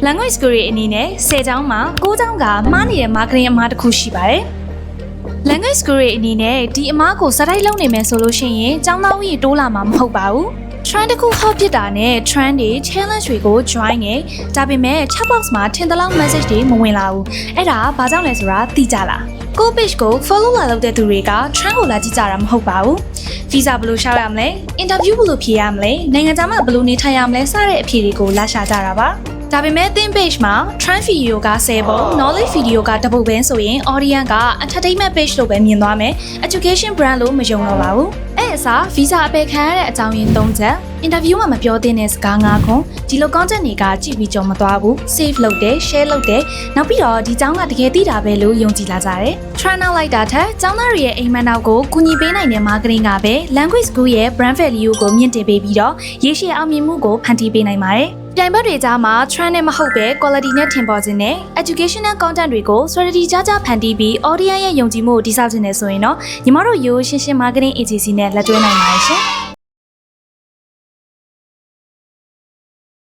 Language School ရဲ့အနေနဲ့10ကျောင်းမှာ9ကျောင်းကမှားနေတဲ့ marketing အမှားတစ်ခုရှိပါတယ်။ Language School ရဲ့အနေနဲ့ဒီအမှားကိုစတိုက်လုံးနေမယ်ဆိုလို့ရှိရင်ကျောင်းသားဦးရေတိုးလာမှာမဟုတ်ပါဘူး။ trend တစ်ခုဟော့ဖြစ်တာနဲ့ trend တွေ challenge တွေကို join နေဒါပေမဲ့ chat box မှာထင်သလောက် message တွေမဝင်လာဘူး။အဲ့ဒါဘာကြောင့်လဲဆိုတာသိကြလား။ကို page ကို follow လာလုပ်တဲ့သူတွေက trend ကိုလာကြည့်ကြတာမဟုတ်ပါဘူး။ visa ဘယ်လိုရှောက်ရမလဲ။ interview ဘယ်လိုဖြေရမလဲ။နိုင်ငံခြားမှာဘယ်လိုနေထိုင်ရမလဲစတဲ့အဖြေတွေကိုလာရှာကြတာပါ။ဒါပေမဲ့ theme page မှာ trend video က10ပုံ knowledge video က1ပုံပဲဆိုရင် audience က entertainment page လို့ပဲမြင်သွားမယ် education brand လို့မယုံတော့ပါဘူးအဲ့အစား visa အပယ်ခံရတဲ့အကြောင်းရင်း3ချက် interview မှာမပြောသင့်တဲ့စကား9ခုဒီလို content တွေကကြည့်ပြီးကြုံမသွားဘူး save လုပ်တယ် share လုပ်တယ်နောက်ပြီးတော့ဒီအကြောင်းကတကယ်သိတာပဲလို့ယုံကြည်လာကြတယ် try out လိုက်တာထက်ကျောင်းသားတွေရဲ့အိမ်မက်နောက်ကိုကူညီပေးနိုင်တဲ့ marketing ကပဲ language school ရဲ့ brand value ကိုမြင့်တင်ပေးပြီးတော့ရေရှည်အောင်မြင်မှုကိုဖန်တီးပေးနိုင်ပါတယ်ပြိုင်ဘက်တွေကြားမှာ trend နဲ့မဟုတ်ပဲ quality နဲ့ထင်ပေါ်ခြင်းနဲ့ educational content တွေကို strategy ကြားဖန်တီးပြီး audience ရဲ့ယုံကြည်မှုကိုတည်ဆောက်ခြင်းနဲ့ဆိုရင်တော့ညီမတို့ရိုးရှင်းရှင်း marketing agency နဲ့လက်တွဲနိုင်ပါတယ်ရှင်